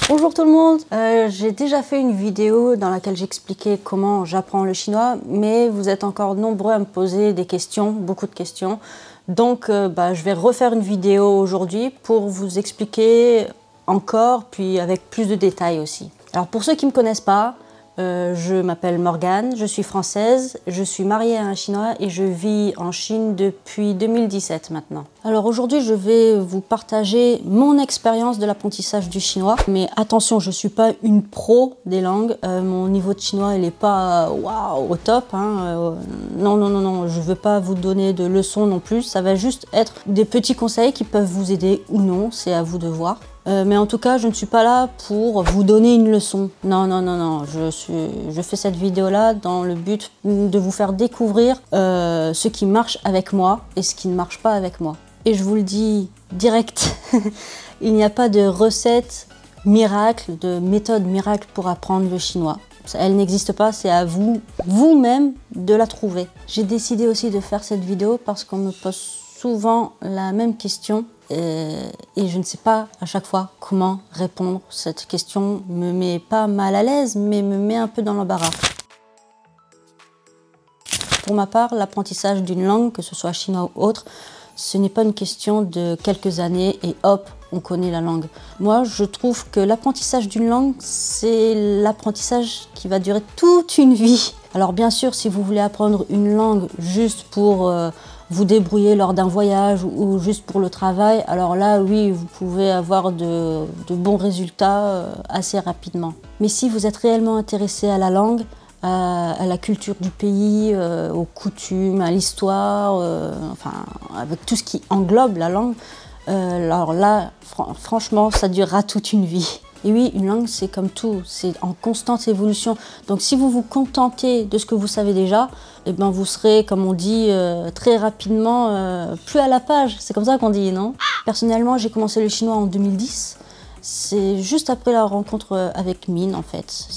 Bonjour tout le monde, j'ai déjà fait une vidéo dans laquelle j'expliquais comment j'apprends le chinois, mais vous êtes encore nombreux à me poser des questions, beaucoup de questions. Donc je vais refaire une vidéo aujourd'hui pour vous expliquer encore, puis avec plus de détails aussi. Alors pour ceux qui ne me connaissent pas, je m'appelle Morgane, je suis française, je suis mariée à un Chinois et je vis en Chine depuis 2017 maintenant. Alors aujourd'hui, je vais vous partager mon expérience de l'apprentissage du chinois. Mais attention, je ne suis pas une pro des langues. Mon niveau de chinois, il n'est pas waouh, au top. Non, je ne veux pas vous donner de leçons non plus. Ça va juste être des petits conseils qui peuvent vous aider ou non, c'est à vous de voir. Mais en tout cas, je ne suis pas là pour vous donner une leçon. Non. Je fais cette vidéo-là dans le but de vous faire découvrir ce qui marche avec moi et ce qui ne marche pas avec moi. Et je vous le dis direct, il n'y a pas de recette miracle, de méthode miracle pour apprendre le chinois. Elle n'existe pas, c'est à vous, vous-même, de la trouver. J'ai décidé aussi de faire cette vidéo parce qu'on me pose souvent la même question. Et je ne sais pas à chaque fois comment répondre. Cette question me met pas mal à l'aise, mais me met un peu dans l'embarras. Pour ma part, l'apprentissage d'une langue, que ce soit chinois ou autre, ce n'est pas une question de quelques années et hop, on connaît la langue. Moi, je trouve que l'apprentissage d'une langue, c'est l'apprentissage qui va durer toute une vie. Alors bien sûr, si vous voulez apprendre une langue juste pour vous débrouiller lors d'un voyage ou juste pour le travail, alors là, oui, vous pouvez avoir de bons résultats assez rapidement. Mais si vous êtes réellement intéressé à la langue, à la culture du pays, aux coutumes, à l'histoire, avec tout ce qui englobe la langue, alors là, franchement, ça durera toute une vie. Et oui, une langue, c'est comme tout, c'est en constante évolution. Donc si vous vous contentez de ce que vous savez déjà, eh ben, vous serez, comme on dit, très rapidement plus à la page. C'est comme ça qu'on dit, non? Personnellement, j'ai commencé le chinois en 2010. C'est juste après la rencontre avec Min, en fait.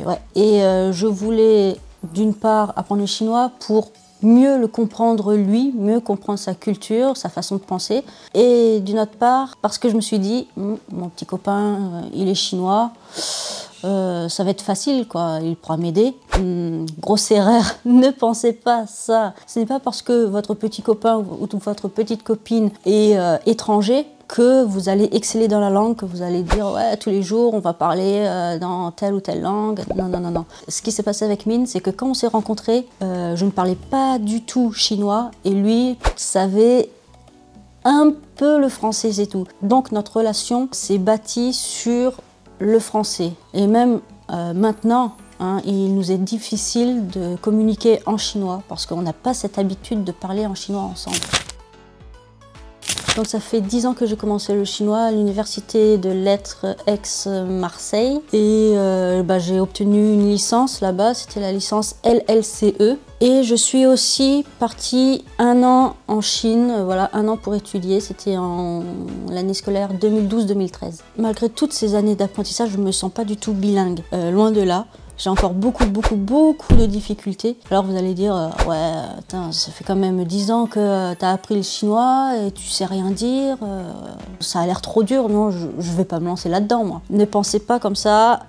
Ouais. Et je voulais, d'une part, apprendre le chinois pour mieux le comprendre lui, mieux comprendre sa culture, sa façon de penser. Et d'une autre part, parce que je me suis dit, mon petit copain, il est chinois, ça va être facile, quoi. Il pourra m'aider. Grosse erreur, ne pensez pas ça. Ce n'est pas parce que votre petit copain ou votre petite copine est étranger que vous allez exceller dans la langue, que vous allez dire ouais, tous les jours on va parler dans telle ou telle langue. Non. Ce qui s'est passé avec Min, c'est que quand on s'est rencontrés, je ne parlais pas du tout chinois et lui savait un peu le français, c'est tout. Donc notre relation s'est bâtie sur le français. Et même maintenant, il nous est difficile de communiquer en chinois parce qu'on n'a pas cette habitude de parler en chinois ensemble. Donc ça fait 10 ans que j'ai commencé le chinois à l'université de lettres Aix-Marseille et j'ai obtenu une licence là-bas, c'était la licence LLCE. Et je suis aussi partie 1 an en Chine, voilà, 1 an pour étudier, c'était en l'année scolaire 2012-2013. Malgré toutes ces années d'apprentissage, je ne me sens pas du tout bilingue, loin de là. J'ai encore beaucoup de difficultés. Alors vous allez dire, ouais, attends, ça fait quand même 10 ans que tu as appris le chinois et tu sais rien dire. Ça a l'air trop dur, non, je vais pas me lancer là-dedans, moi. Ne pensez pas comme ça,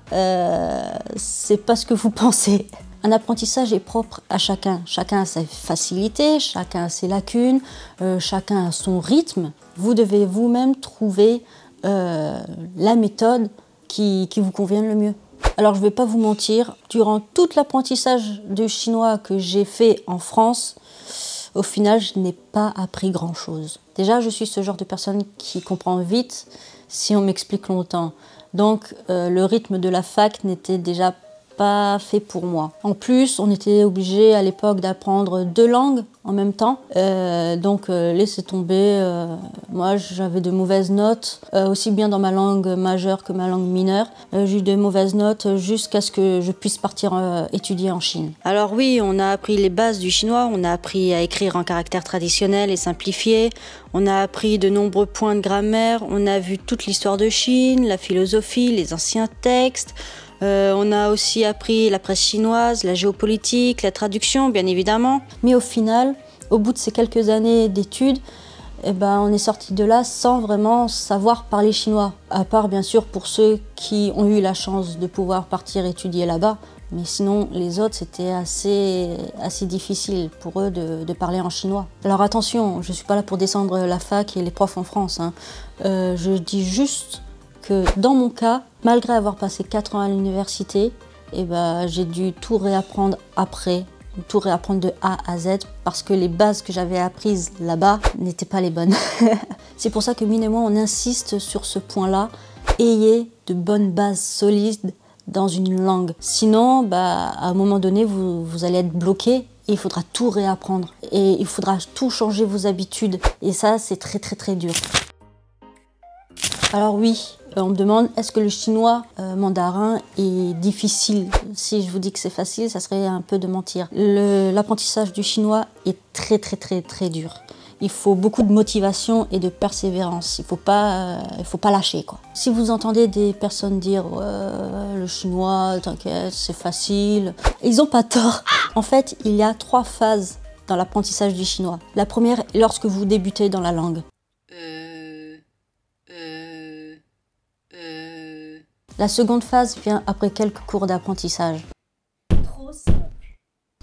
c'est pas ce que vous pensez. Un apprentissage est propre à chacun. Chacun a ses facilités, chacun a ses lacunes, chacun a son rythme. Vous devez vous-même trouver la méthode qui vous convienne le mieux. Alors je ne vais pas vous mentir, durant tout l'apprentissage du chinois que j'ai fait en France, au final je n'ai pas appris grand chose. Déjà je suis ce genre de personne qui comprend vite si on m'explique longtemps. Donc le rythme de la fac n'était déjà pas fait pour moi. En plus, on était obligé à l'époque d'apprendre 2 langues en même temps. Donc laissez tomber. Moi, j'avais de mauvaises notes, aussi bien dans ma langue majeure que ma langue mineure. J'ai eu de mauvaises notes jusqu'à ce que je puisse partir étudier en Chine. Alors oui, on a appris les bases du chinois. On a appris à écrire en caractères traditionnels et simplifiés. On a appris de nombreux points de grammaire. On a vu toute l'histoire de Chine, la philosophie, les anciens textes. On a aussi appris la presse chinoise, la géopolitique, la traduction, bien évidemment. Mais au final, au bout de ces quelques années d'études, eh ben, on est sorti de là sans vraiment savoir parler chinois. À part bien sûr pour ceux qui ont eu la chance de pouvoir partir étudier là-bas. Mais sinon, les autres, c'était assez difficile pour eux de parler en chinois. Alors attention, je ne suis pas là pour descendre la fac et les profs en France, hein. Je dis juste que dans mon cas, malgré avoir passé 4 ans à l'université, eh ben, j'ai dû tout réapprendre après, tout réapprendre de A à Z, parce que les bases que j'avais apprises là-bas n'étaient pas les bonnes. C'est pour ça que Mine et moi, on insiste sur ce point-là. Ayez de bonnes bases solides dans une langue. Sinon, bah, à un moment donné, vous allez être bloqué et il faudra tout réapprendre. Et il faudra tout changer vos habitudes. Et ça, c'est très très très dur. Alors oui, on me demande, est-ce que le chinois mandarin est difficile? Si je vous dis que c'est facile, ça serait un peu de mentir. L'apprentissage du chinois est très très très très dur. Il faut beaucoup de motivation et de persévérance. Il faut pas lâcher, quoi. Si vous entendez des personnes dire le chinois, t'inquiète, c'est facile, ils n'ont pas tort. En fait, il y a 3 phases dans l'apprentissage du chinois. La première est lorsque vous débutez dans la langue. La seconde phase vient après quelques cours d'apprentissage. Trop simple.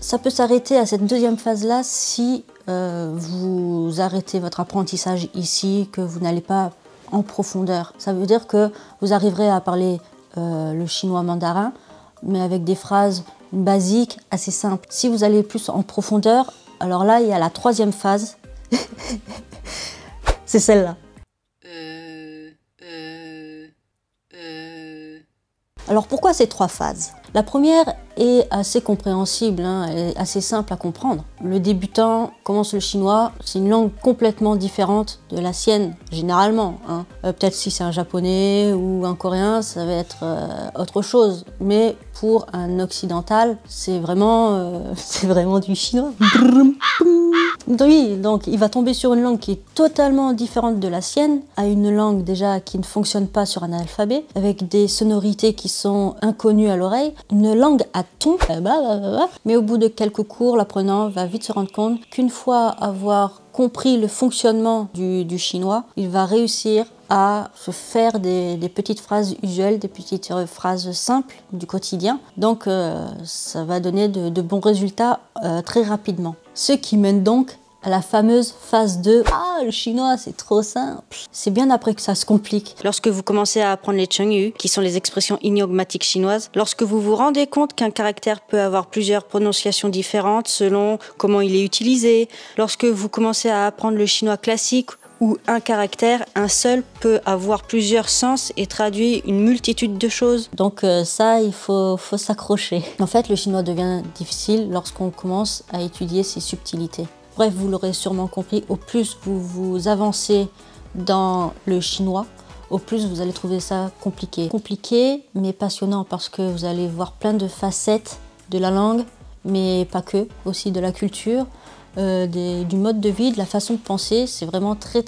Ça peut s'arrêter à cette deuxième phase-là si vous arrêtez votre apprentissage ici, que vous n'allez pas en profondeur. Ça veut dire que vous arriverez à parler le chinois mandarin, mais avec des phrases basiques, assez simples. Si vous allez plus en profondeur, alors là, il y a la 3e phase. C'est celle-là. Alors pourquoi ces 3 phases? La première est assez compréhensible, hein, elle est assez simple à comprendre. Le débutant commence le chinois, c'est une langue complètement différente de la sienne, généralement, hein. Peut-être si c'est un japonais ou un coréen, ça va être autre chose. Mais pour un occidental, c'est vraiment du chinois. Oui, donc il va tomber sur une langue qui est totalement différente de la sienne, à une langue déjà qui ne fonctionne pas sur un alphabet, avec des sonorités qui sont inconnues à l'oreille, une langue à ton, mais au bout de quelques cours, l'apprenant va vite se rendre compte qu'une fois avoir compris le fonctionnement du chinois, il va réussir à se faire des petites phrases usuelles, des petites phrases simples du quotidien. Donc ça va donner de bons résultats très rapidement. Ce qui mène donc à la fameuse phase 2. Ah, le chinois, c'est trop simple. C'est bien après que ça se complique. Lorsque vous commencez à apprendre les chengyu, qui sont les expressions idiomatiques chinoises, lorsque vous vous rendez compte qu'un caractère peut avoir plusieurs prononciations différentes selon comment il est utilisé, lorsque vous commencez à apprendre le chinois classique, où un caractère, un seul, peut avoir plusieurs sens et traduire une multitude de choses. Donc ça, il faut s'accrocher. En fait, le chinois devient difficile lorsqu'on commence à étudier ses subtilités. Bref, vous l'aurez sûrement compris, au plus vous avancez dans le chinois, au plus vous allez trouver ça compliqué. Compliqué, mais passionnant, parce que vous allez voir plein de facettes de la langue, mais pas que, aussi de la culture, du mode de vie, de la façon de penser. C'est vraiment très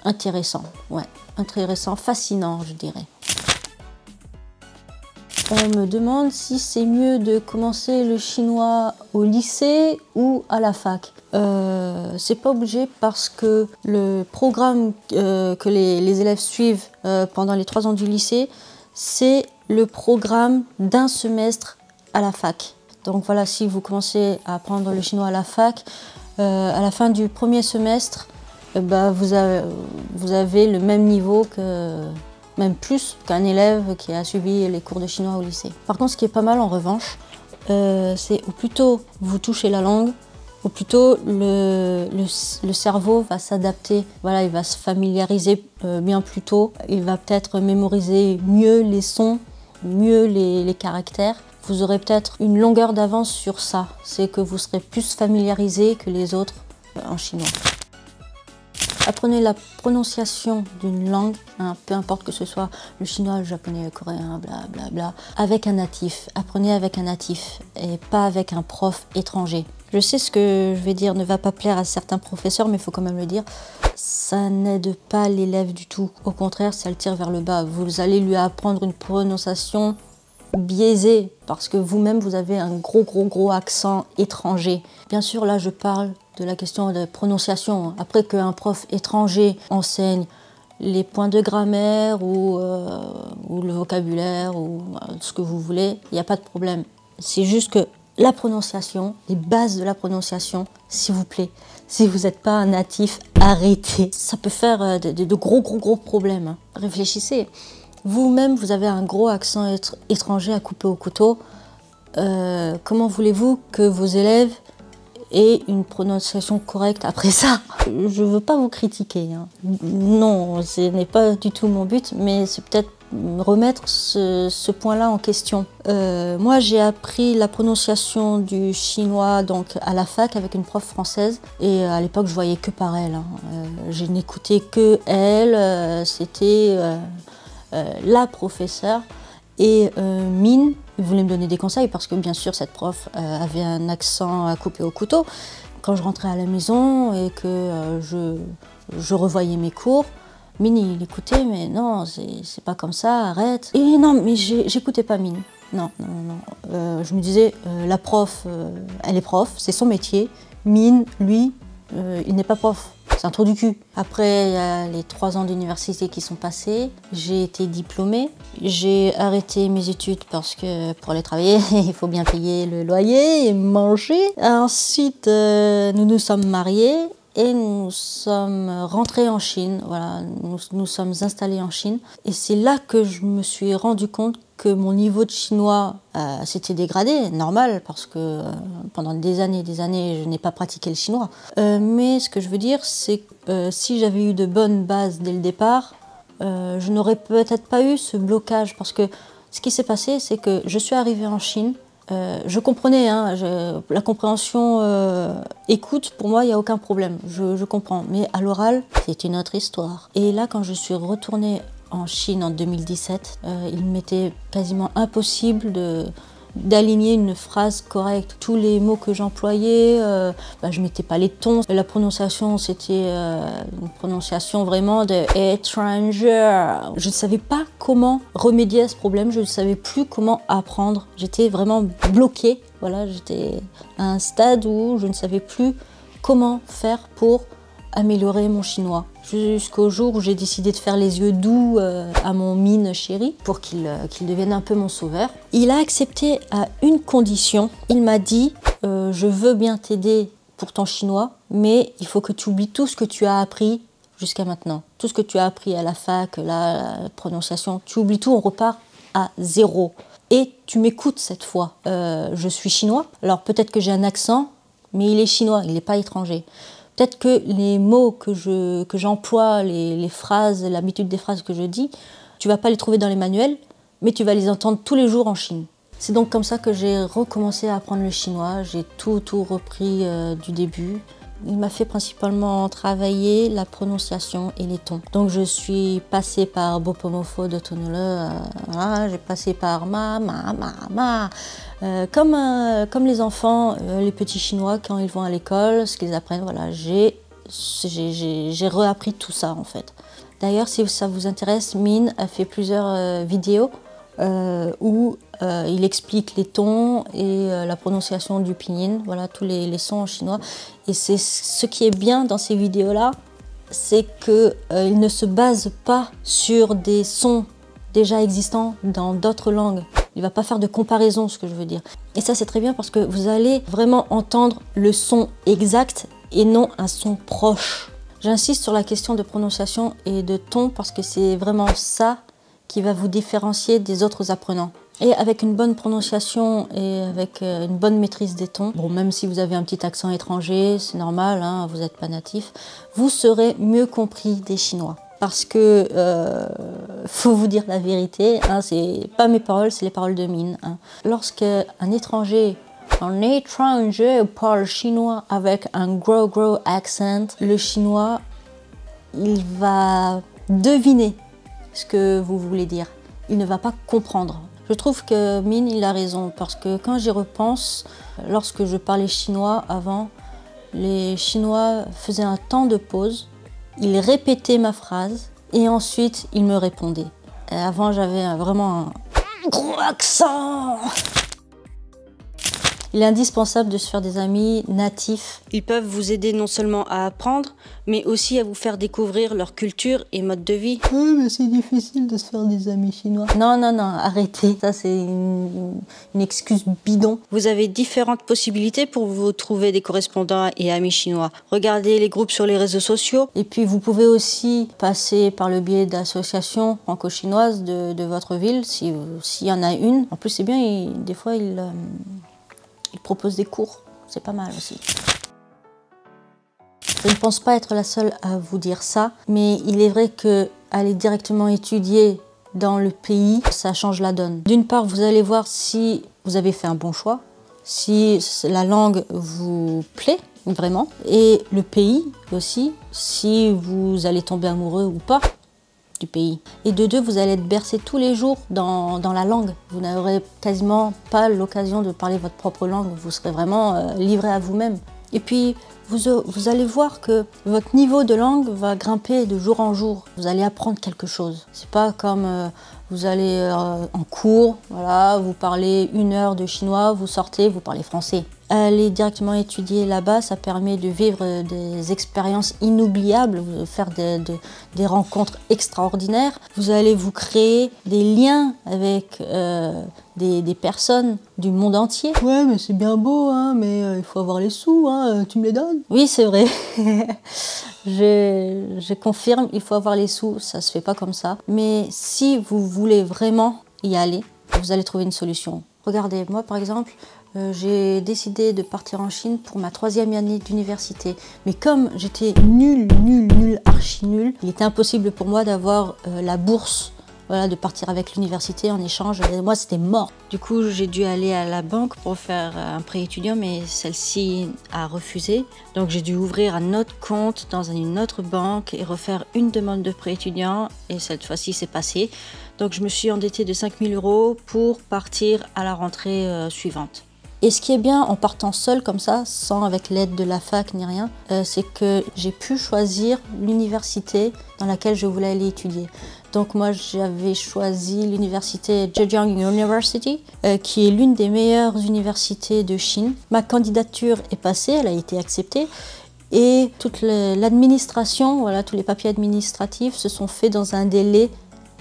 intéressant. Ouais, intéressant, fascinant, je dirais. On me demande si c'est mieux de commencer le chinois au lycée ou à la fac. C'est pas obligé, parce que le programme que les élèves suivent pendant les 3 ans du lycée, c'est le programme d'1 semestre à la fac. Donc voilà, si vous commencez à apprendre le chinois à la fac, à la fin du 1er semestre, vous avez le même niveau même plus qu'un élève qui a suivi les cours de chinois au lycée. Par contre, ce qui est pas mal en revanche, c'est au plus tôt vous touchez la langue, au plus tôt le cerveau va s'adapter. Voilà, il va se familiariser bien plus tôt. Il va peut-être mémoriser mieux les sons, mieux les caractères. Vous aurez peut-être une longueur d'avance sur ça. C'est que vous serez plus familiarisé que les autres en chinois. Apprenez la prononciation d'une langue, hein, peu importe que ce soit le chinois, le japonais, le coréen, blablabla, avec un natif. Apprenez avec un natif et pas avec un prof étranger. Je sais ce que je vais dire ne va pas plaire à certains professeurs, mais il faut quand même le dire. Ça n'aide pas l'élève du tout. Au contraire, ça le tire vers le bas. Vous allez lui apprendre une prononciation biaisée parce que vous-même, vous avez un gros accent étranger. Bien sûr, là, je parle de la question de prononciation. Après qu'un prof étranger enseigne les points de grammaire ou le vocabulaire ou ce que vous voulez, il n'y a pas de problème. C'est juste que la prononciation, les bases de la prononciation, s'il vous plaît, si vous n'êtes pas un natif, arrêtez. Ça peut faire de gros problèmes. Hein. Réfléchissez. Vous-même, vous avez un gros accent étranger à couper au couteau. Comment voulez-vous que vos élèves aient une prononciation correcte après ça? Je ne veux pas vous critiquer. Hein. Non, ce n'est pas du tout mon but, mais c'est peut-être remettre ce point-là en question. Moi, j'ai appris la prononciation du chinois donc, à la fac avec une prof française. Et à l'époque, je voyais que par elle. Hein. Je n'écoutais que elle. C'était la professeure. Et Mine voulait me donner des conseils parce que bien sûr cette prof avait un accent à couper au couteau. Quand je rentrais à la maison et que je revoyais mes cours, Mine il écoutait, mais non, c'est pas comme ça, arrête. Et non, mais j'écoutais pas Mine. Non. Je me disais, la prof, elle est prof, c'est son métier. Mine, lui, il n'est pas prof. C'est un trou du cul. Après, il y a les 3 ans d'université qui sont passés. J'ai été diplômée. J'ai arrêté mes études parce que pour aller travailler, il faut bien payer le loyer et manger. Ensuite, nous nous sommes mariés et nous sommes rentrés en Chine. Voilà, nous sommes installés en Chine. Et c'est là que je me suis rendu compte que mon niveau de chinois s'était dégradé, normal, parce que pendant des années, je n'ai pas pratiqué le chinois. Mais ce que je veux dire, c'est que si j'avais eu de bonnes bases dès le départ, je n'aurais peut-être pas eu ce blocage, parce que ce qui s'est passé, c'est que je suis arrivée en Chine, je comprenais, hein, la compréhension écoute, pour moi, il n'y a aucun problème, je comprends. Mais à l'oral, c'est une autre histoire. Et là, quand je suis retournée en Chine en 2017, il m'était quasiment impossible d'aligner une phrase correcte. Tous les mots que j'employais, je mettais pas les tons. La prononciation, c'était une prononciation vraiment de étranger. Je ne savais pas comment remédier à ce problème, je ne savais plus comment apprendre. J'étais vraiment bloquée. Voilà, j'étais à un stade où je ne savais plus comment faire pour améliorer mon chinois. Jusqu'au jour où j'ai décidé de faire les yeux doux à mon Mine chéri pour qu'il devienne un peu mon sauveur. Il a accepté à une condition. Il m'a dit je veux bien t'aider pour ton chinois, mais il faut que tu oublies tout ce que tu as appris jusqu'à maintenant. Tout ce que tu as appris à la fac, la prononciation, tu oublies tout, on repart à 0. Et tu m'écoutes cette fois. Je suis chinois, alors peut-être que j'ai un accent, mais il est chinois, il n'est pas étranger. Peut-être que les mots que j'emploie, les phrases, l'habitude des phrases que je dis, tu ne vas pas les trouver dans les manuels, mais tu vas les entendre tous les jours en Chine. C'est donc comme ça que j'ai recommencé à apprendre le chinois. J'ai tout repris du début. Il m'a fait principalement travailler la prononciation et les tons. Donc je suis passée par Bopomofo de Tonole, voilà, j'ai passé par ma. Comme les enfants, les petits chinois, quand ils vont à l'école, ce qu'ils apprennent, voilà, j'ai réappris tout ça en fait. D'ailleurs, si ça vous intéresse, Mine a fait plusieurs vidéos où il explique les tons et la prononciation du pinyin, voilà, tous les sons en chinois. Et c'est ce qui est bien dans ces vidéos-là, c'est qu'il ne se base pas sur des sons déjà existants dans d'autres langues. Il ne va pas faire de comparaison, ce que je veux dire. Et ça, c'est très bien parce que vous allez vraiment entendre le son exact et non un son proche. J'insiste sur la question de prononciation et de ton parce que c'est vraiment ça qui va vous différencier des autres apprenants. Et avec une bonne prononciation et avec une bonne maîtrise des tons, bon, même si vous avez un petit accent étranger, c'est normal, hein, vous n'êtes pas natif, vous serez mieux compris des Chinois. Parce que, faut vous dire la vérité, hein, c'est pas mes paroles, c'est les paroles de Mine. Hein. Lorsqu'un étranger parle chinois avec un gros accent, le chinois, il va deviner ce que vous voulez dire. Il ne va pas comprendre. Je trouve que Mine, il a raison, parce que quand j'y repense, lorsque je parlais chinois avant, les Chinois faisaient un temps de pause, ils répétaient ma phrase et ensuite ils me répondaient. Et avant, j'avais vraiment un gros accent. Il est indispensable de se faire des amis natifs. Ils peuvent vous aider non seulement à apprendre, mais aussi à vous faire découvrir leur culture et mode de vie. Oui, mais c'est difficile de se faire des amis chinois. Non, non, non, arrêtez. Ça, c'est une excuse bidon. Vous avez différentes possibilités pour vous trouver des correspondants et amis chinois. Regardez les groupes sur les réseaux sociaux. Et puis, vous pouvez aussi passer par le biais d'associations franco-chinoises de votre ville, s'il y en a une. En plus, c'est bien, des fois, ils proposent des cours. C'est pas mal aussi. Je ne pense pas être la seule à vous dire ça, mais il est vrai que aller directement étudier dans le pays, ça change la donne. D'une part, vous allez voir si vous avez fait un bon choix, si la langue vous plaît vraiment, et le pays aussi, si vous allez tomber amoureux ou pas du pays. Et de deux, vous allez être bercé tous les jours dans la langue. Vous n'aurez quasiment pas l'occasion de parler votre propre langue, vous serez vraiment livré à vous-même. Et puis, vous allez voir que votre niveau de langue va grimper de jour en jour. Vous allez apprendre quelque chose. C'est pas comme vous allez en cours, voilà, vous parlez 1 heure de chinois, vous sortez, vous parlez français. Aller directement étudier là-bas, ça permet de vivre des expériences inoubliables, de faire des rencontres extraordinaires. Vous allez vous créer des liens avec des personnes du monde entier. Ouais, mais c'est bien beau, hein, mais il faut avoir les sous, hein, tu me les donnes? Oui, c'est vrai. Je confirme, il faut avoir les sous, ça se fait pas comme ça. Mais si vous voulez vraiment y aller, vous allez trouver une solution. Regardez, moi par exemple, j'ai décidé de partir en Chine pour ma 3e année d'université. Mais comme j'étais nulle, archi nulle, il était impossible pour moi d'avoir la bourse, voilà, de partir avec l'université en échange. Et moi, c'était mort. Du coup, j'ai dû aller à la banque pour faire un prêt étudiant, mais celle-ci a refusé. Donc, j'ai dû ouvrir un autre compte dans une autre banque et refaire une demande de prêt étudiant. Et cette fois-ci, c'est passé. Donc, je me suis endettée de 5 000 € pour partir à la rentrée suivante. Et ce qui est bien en partant seule comme ça, sans avec l'aide de la fac ni rien, c'est que j'ai pu choisir l'université dans laquelle je voulais aller étudier. Donc moi j'avais choisi l'université Zhejiang University, qui est l'une des meilleures universités de Chine. Ma candidature est passée, elle a été acceptée. Et toute l'administration, voilà, tous les papiers administratifs se sont faits dans un délai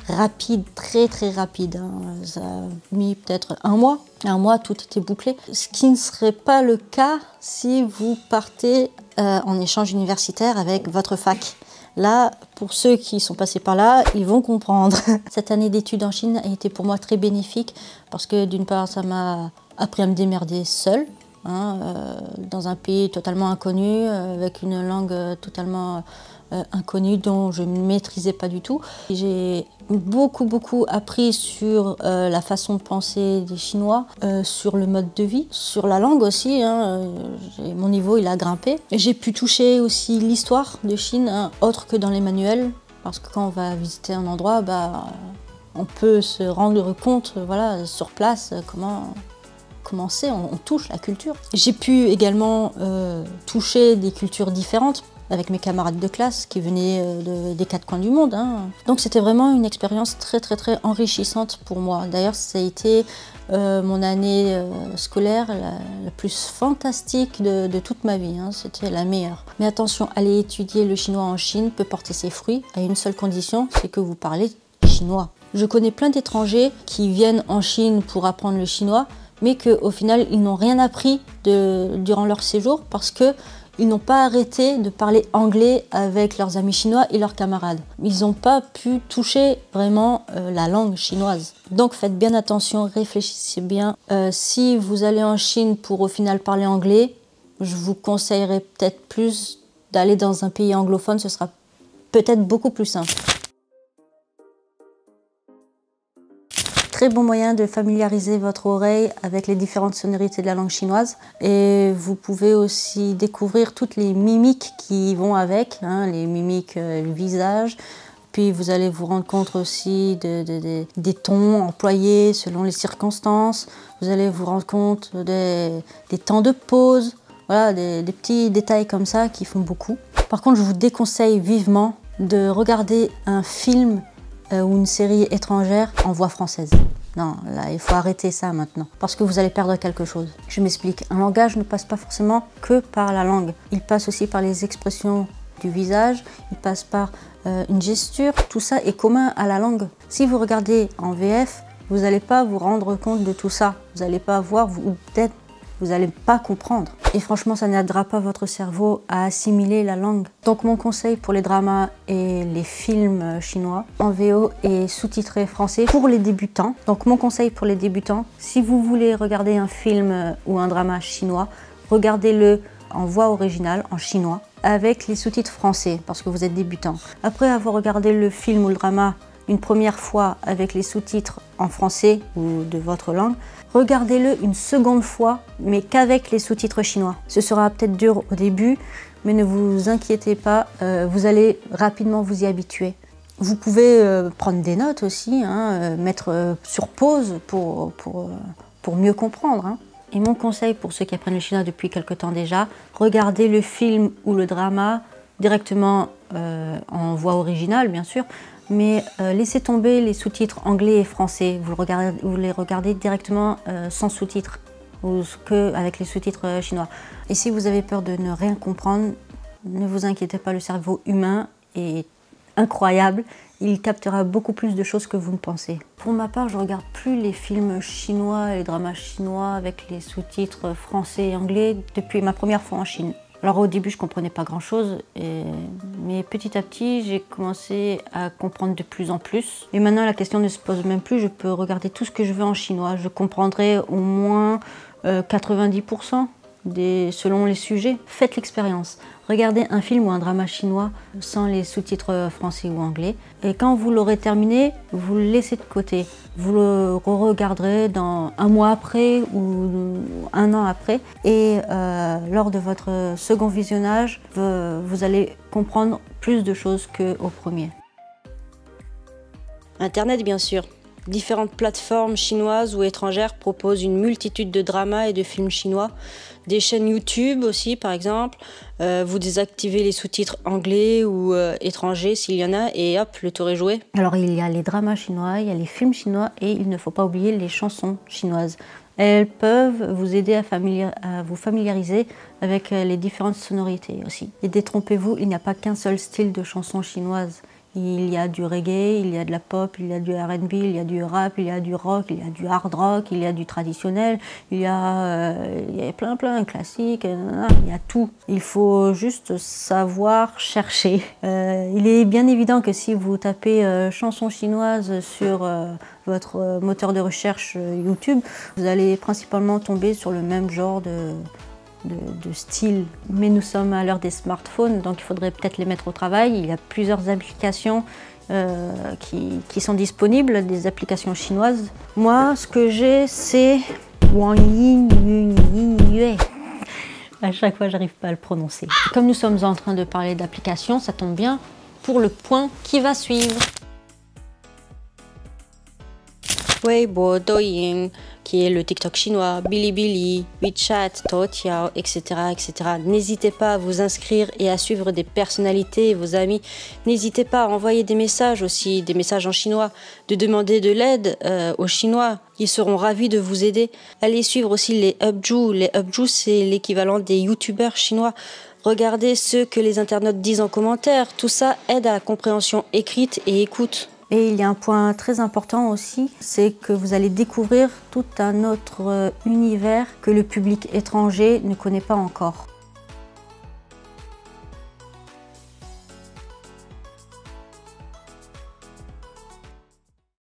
rapide, très rapide. Ça a mis peut-être 1 mois. 1 mois, tout était bouclé. Ce qui ne serait pas le cas si vous partez en échange universitaire avec votre fac. Là, pour ceux qui sont passés par là, ils vont comprendre. Cette année d'études en Chine a été pour moi très bénéfique parce que d'une part, ça m'a appris à me démerder seule, dans un pays totalement inconnu, avec une langue totalement inconnue dont je ne maîtrisais pas du tout. J'ai beaucoup appris sur la façon de penser des Chinois, sur le mode de vie, sur la langue aussi. Mon niveau il a grimpé. J'ai pu toucher aussi l'histoire de Chine, autre que dans les manuels, parce que quand on va visiter un endroit, on peut se rendre compte, voilà, sur place, comment c'est, on touche la culture. J'ai pu également toucher des cultures différentes avec mes camarades de classe qui venaient des 4 coins du monde. Donc c'était vraiment une expérience très enrichissante pour moi. D'ailleurs, ça a été mon année scolaire la plus fantastique de toute ma vie. C'était la meilleure. Mais attention, aller étudier le chinois en Chine peut porter ses fruits à une seule condition, c'est que vous parlez chinois. Je connais plein d'étrangers qui viennent en Chine pour apprendre le chinois, mais qu'au final, ils n'ont rien appris durant leur séjour parce qu'ils n'ont pas arrêté de parler anglais avec leurs amis chinois et leurs camarades. Ils n'ont pas pu toucher vraiment la langue chinoise. Donc faites bien attention, réfléchissez bien. Si vous allez en Chine pour au final parler anglais, je vous conseillerais peut-être plus d'aller dans un pays anglophone, ce sera peut-être beaucoup plus simple. Très bon moyen de familiariser votre oreille avec les différentes sonorités de la langue chinoise. Et vous pouvez aussi découvrir toutes les mimiques qui vont avec, les mimiques du visage. Puis vous allez vous rendre compte aussi des tons employés selon les circonstances. Vous allez vous rendre compte des temps de pause, voilà, des petits détails comme ça qui font beaucoup. Par contre, je vous déconseille vivement de regarder un film ou une série étrangère en voix française. Non, là, il faut arrêter ça maintenant, parce que vous allez perdre quelque chose. Je m'explique. Un langage ne passe pas forcément que par la langue. Il passe aussi par les expressions du visage, il passe par une gesture. Tout ça est commun à la langue. Si vous regardez en VF, vous n'allez pas vous rendre compte de tout ça. Vous n'allez pas voir, ou peut-être vous n'allez pas comprendre. Et franchement, ça n'aidera pas votre cerveau à assimiler la langue. Donc mon conseil pour les dramas et les films chinois en VO et sous-titré français pour les débutants. Donc mon conseil pour les débutants, si vous voulez regarder un film ou un drama chinois, regardez-le en voix originale, en chinois, avec les sous-titres français, parce que vous êtes débutant. Après avoir regardé le film ou le drama une première fois avec les sous-titres en français ou de votre langue, regardez-le une seconde fois, mais qu'avec les sous-titres chinois. Ce sera peut-être dur au début, mais ne vous inquiétez pas, vous allez rapidement vous y habituer. Vous pouvez prendre des notes aussi, mettre sur pause pour mieux comprendre. Et mon conseil pour ceux qui apprennent le chinois depuis quelque temps déjà, regardez le film ou le drama directement en voix originale, bien sûr, mais laissez tomber les sous-titres anglais et français. Vous les regardez directement sans sous-titres ou avec les sous-titres chinois. Et si vous avez peur de ne rien comprendre, ne vous inquiétez pas, le cerveau humain est incroyable. Il captera beaucoup plus de choses que vous ne pensez. Pour ma part, je ne regarde plus les films chinois et les dramas chinois avec les sous-titres français et anglais depuis ma première fois en Chine. Alors au début, je ne comprenais pas grand-chose, mais petit à petit, j'ai commencé à comprendre de plus en plus. Et maintenant, la question ne se pose même plus, je peux regarder tout ce que je veux en chinois. Je comprendrai au moins 90% selon les sujets. Faites l'expérience. Regardez un film ou un drama chinois sans les sous-titres français ou anglais. Et quand vous l'aurez terminé, vous le laissez de côté. Vous le re-regarderez dans un mois après ou un an après. Et lors de votre second visionnage, vous allez comprendre plus de choses qu'au premier. Internet, bien sûr. Différentes plateformes chinoises ou étrangères proposent une multitude de dramas et de films chinois. Des chaînes YouTube aussi, par exemple. Vous désactivez les sous-titres anglais ou étrangers s'il y en a et hop, le tour est joué. Alors il y a les dramas chinois, il y a les films chinois et il ne faut pas oublier les chansons chinoises. Elles peuvent vous aider à vous familiariser avec les différentes sonorités aussi. Et détrompez-vous, il n'y a pas qu'un seul style de chanson chinoise. Il y a du reggae, il y a de la pop, il y a du R&B, il y a du rap, il y a du rock, il y a du hard rock, il y a du traditionnel, il y a plein classique, il y a tout. Il faut juste savoir chercher. Il est bien évident que si vous tapez chansons chinoises sur votre moteur de recherche YouTube, vous allez principalement tomber sur le même genre de style. Mais nous sommes à l'heure des smartphones, donc il faudrait peut-être les mettre au travail. Il y a plusieurs applications qui sont disponibles, des applications chinoises. Moi, ce que j'ai, c'est Wang Yingyue. À chaque fois, j'arrive pas à le prononcer. Comme nous sommes en train de parler d'applications, ça tombe bien pour le point qui va suivre. Weibo, Douyin, qui est le TikTok chinois, Bilibili, WeChat, Toutiao, etc., etc. N'hésitez pas à vous inscrire et à suivre des personnalités et vos amis. N'hésitez pas à envoyer des messages aussi, des messages en chinois, de demander de l'aide aux Chinois. Ils seront ravis de vous aider. Allez suivre aussi les Hubju. Les Hubju, c'est l'équivalent des youtubeurs chinois. Regardez ce que les internautes disent en commentaire. Tout ça aide à la compréhension écrite et écoute. Et il y a un point très important aussi, c'est que vous allez découvrir tout un autre univers que le public étranger ne connaît pas encore.